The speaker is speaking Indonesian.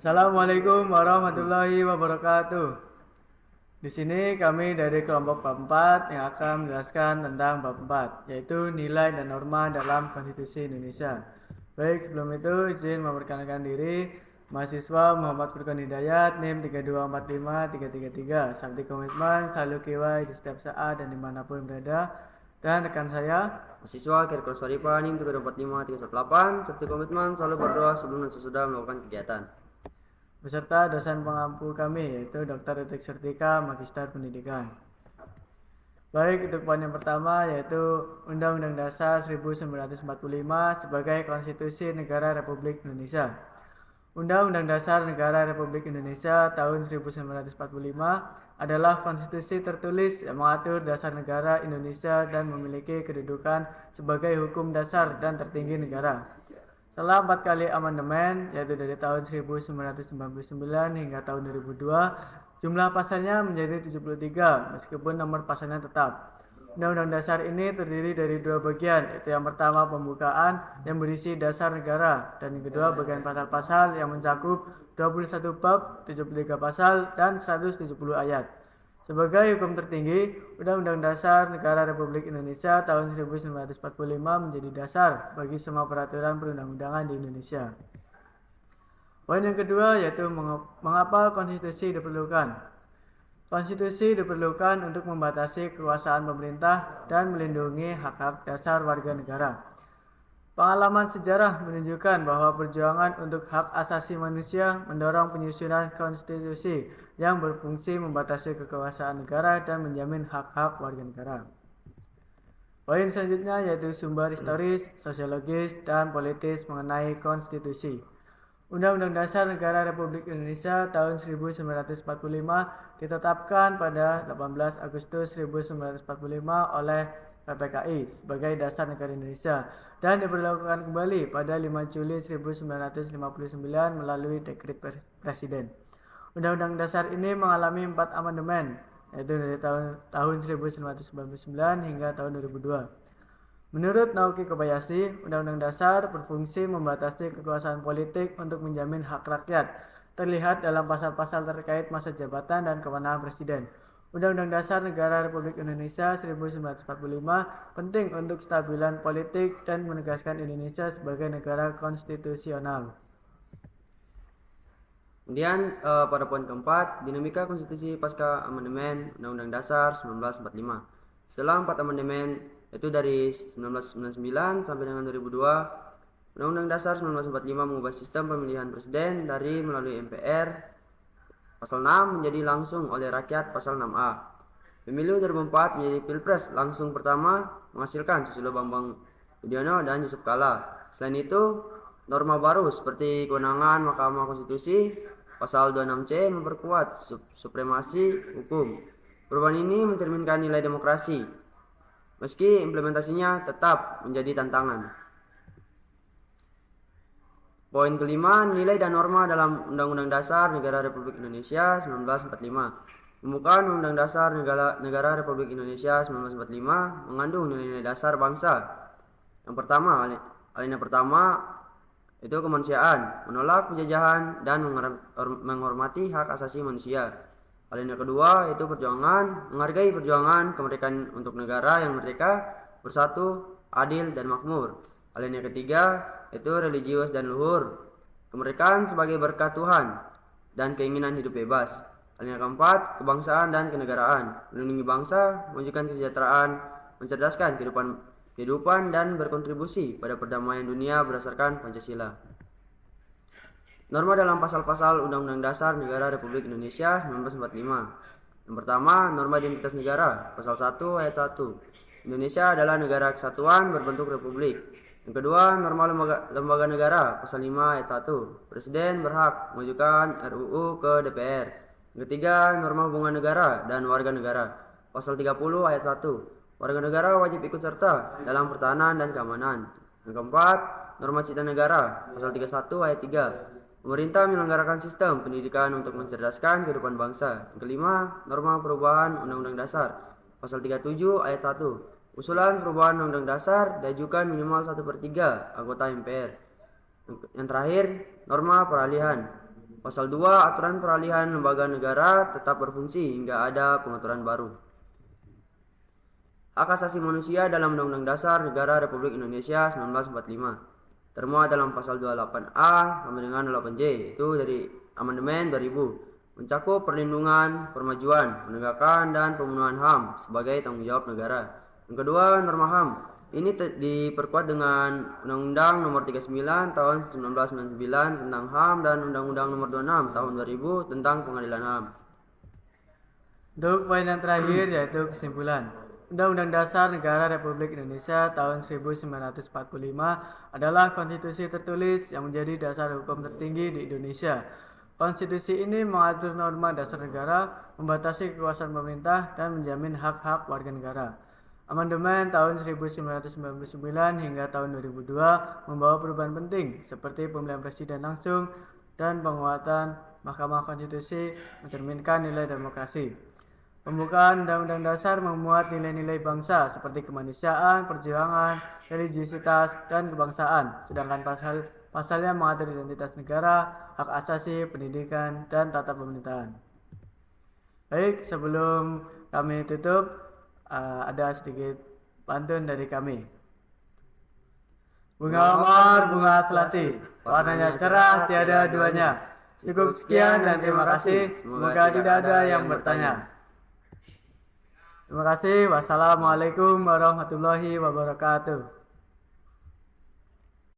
Assalamualaikum warahmatullahi wabarakatuh. Di sini kami dari kelompok bab 4 yang akan menjelaskan tentang bab 4, yaitu nilai dan norma dalam Konstitusi Indonesia. Baik, sebelum itu izin memperkenalkan diri. Mahasiswa Muhammad Furqan Hidayat, NIM 3245333. Sakti komitmen, selalu kiwai di setiap saat dan dimanapun berada. Dan rekan saya, Mahasiswa Kirkos Faripa NIM 325 seperti komitmen selalu berdoa sebelum dan sesudah melakukan kegiatan. beserta dosen pengampu kami, yaitu Dr. Utik Sertika, Magister Pendidikan. Baik, untuk poin yang pertama yaitu Undang-Undang Dasar 1945 sebagai Konstitusi Negara Republik Indonesia. Undang-Undang Dasar Negara Republik Indonesia tahun 1945 adalah konstitusi tertulis yang mengatur dasar negara Indonesia dan memiliki kedudukan sebagai hukum dasar dan tertinggi negara. Setelah 4 kali amandemen, yaitu dari tahun 1999 hingga tahun 2002, jumlah pasalnya menjadi 73, meskipun nomor pasalnya tetap. Undang-Undang Dasar ini terdiri dari dua bagian, yaitu yang pertama pembukaan yang berisi dasar negara, dan yang kedua bagian pasal-pasal yang mencakup 21 bab, 73 pasal, dan 170 ayat. Sebagai hukum tertinggi, Undang-Undang Dasar Negara Republik Indonesia tahun 1945 menjadi dasar bagi semua peraturan perundang-undangan di Indonesia. Poin yang kedua yaitu mengapa konstitusi diperlukan. Konstitusi diperlukan untuk membatasi kekuasaan pemerintah dan melindungi hak-hak dasar warga negara. Pengalaman sejarah menunjukkan bahwa perjuangan untuk hak asasi manusia mendorong penyusunan konstitusi yang berfungsi membatasi kekuasaan negara dan menjamin hak-hak warga negara. Poin selanjutnya yaitu sumber historis, sosiologis, dan politis mengenai konstitusi. Undang-Undang Dasar Negara Republik Indonesia tahun 1945 ditetapkan pada 18 Agustus 1945 oleh PPKI sebagai dasar negara Indonesia dan diberlakukan kembali pada 5 Juli 1959 melalui dekret presiden. Undang-Undang Dasar ini mengalami 4 amandemen, yaitu dari tahun 1999 hingga tahun 2002. Menurut Naoki Kobayashi, Undang-Undang Dasar berfungsi membatasi kekuasaan politik untuk menjamin hak rakyat, terlihat dalam pasal-pasal terkait masa jabatan dan kewenangan presiden. Undang-Undang Dasar Negara Republik Indonesia 1945 penting untuk stabilan politik dan menegaskan Indonesia sebagai negara konstitusional. Kemudian pada poin keempat, dinamika konstitusi pasca amandemen Undang-Undang Dasar 1945. Setelah 4 amandemen, yaitu dari 1999 sampai dengan 2002, Undang-Undang Dasar 1945 mengubah sistem pemilihan presiden dari melalui MPR pasal 6 menjadi langsung oleh rakyat pasal 6A. Pemilu 2004 menjadi pilpres langsung pertama menghasilkan Susilo Bambang Yudhoyono dan Yusuf Kala. Selain itu, norma baru seperti kewenangan Mahkamah Konstitusi pasal 26C memperkuat supremasi hukum. Perubahan ini mencerminkan nilai demokrasi, meski implementasinya tetap menjadi tantangan. Poin kelima, nilai dan norma dalam Undang-Undang Dasar Negara Republik Indonesia 1945. Pembukaan Undang-Undang Dasar Negara Republik Indonesia 1945 mengandung nilai-nilai dasar bangsa. Yang pertama, alinea pertama itu kemanusiaan, menolak penjajahan dan menghormati hak asasi manusia. Alinea kedua itu perjuangan, menghargai perjuangan kemerdekaan untuk negara yang merdeka, bersatu, adil, dan makmur. Alinea ketiga itu religius dan luhur, kemerdekaan sebagai berkat Tuhan dan keinginan hidup bebas. Alinea keempat, kebangsaan dan kenegaraan, melindungi bangsa, mewujudkan kesejahteraan, mencerdaskan kehidupan dan berkontribusi pada perdamaian dunia berdasarkan Pancasila. Norma dalam pasal-pasal Undang-Undang Dasar Negara Republik Indonesia 1945. Yang pertama, norma identitas negara, pasal 1 ayat 1. Indonesia adalah negara kesatuan berbentuk republik. Yang kedua, norma lembaga negara, pasal 5 ayat 1. Presiden berhak mengajukan RUU ke DPR. Yang ketiga, norma hubungan negara dan warga negara, pasal 30 ayat 1. Warga negara wajib ikut serta dalam pertahanan dan keamanan. Yang keempat, norma cipta negara, pasal 31 ayat 3. Pemerintah menyelenggarakan sistem pendidikan untuk mencerdaskan kehidupan bangsa. Yang kelima, norma perubahan Undang-Undang Dasar, pasal 37 ayat 1. Usulan perubahan Undang-Undang Dasar diajukan minimal 1/3 anggota MPR. Yang terakhir, norma peralihan. Pasal 2, aturan peralihan lembaga negara tetap berfungsi hingga ada pengaturan baru. Hak asasi manusia dalam Undang-Undang Dasar Negara Republik Indonesia 1945 termuat dalam pasal 28A sampai dengan 8J, itu dari amandemen 2000, mencakup perlindungan, permajuan, penegakan, dan pemenuhan HAM sebagai tanggung jawab negara. Yang kedua, norma HAM. Ini diperkuat dengan Undang-Undang Nomor 39 Tahun 1999 tentang HAM dan Undang-Undang Nomor 26 Tahun 2000 tentang Pengadilan HAM. Untuk poin yang terakhir yaitu kesimpulan. Undang-Undang Dasar Negara Republik Indonesia tahun 1945 adalah konstitusi tertulis yang menjadi dasar hukum tertinggi di Indonesia. Konstitusi ini mengatur norma dasar negara, membatasi kekuasaan pemerintah, dan menjamin hak-hak warga negara. Amandemen tahun 1999 hingga tahun 2002 membawa perubahan penting seperti pemilihan presiden langsung dan penguatan Mahkamah Konstitusi mencerminkan nilai demokrasi. Pembukaan Undang-Undang Dasar memuat nilai-nilai bangsa seperti kemanusiaan, perjuangan, religiusitas, dan kebangsaan, sedangkan pasalnya mengatur identitas negara, hak asasi, pendidikan, dan tata pemerintahan. Baik, sebelum kami tutup, ada sedikit pantun dari kami. Bunga mawar, bunga selasi, warnanya cerah, tiada duanya. Cukup sekian dan terima kasih. Semoga tidak ada yang bertanya. Terima kasih. Wassalamualaikum warahmatullahi wabarakatuh.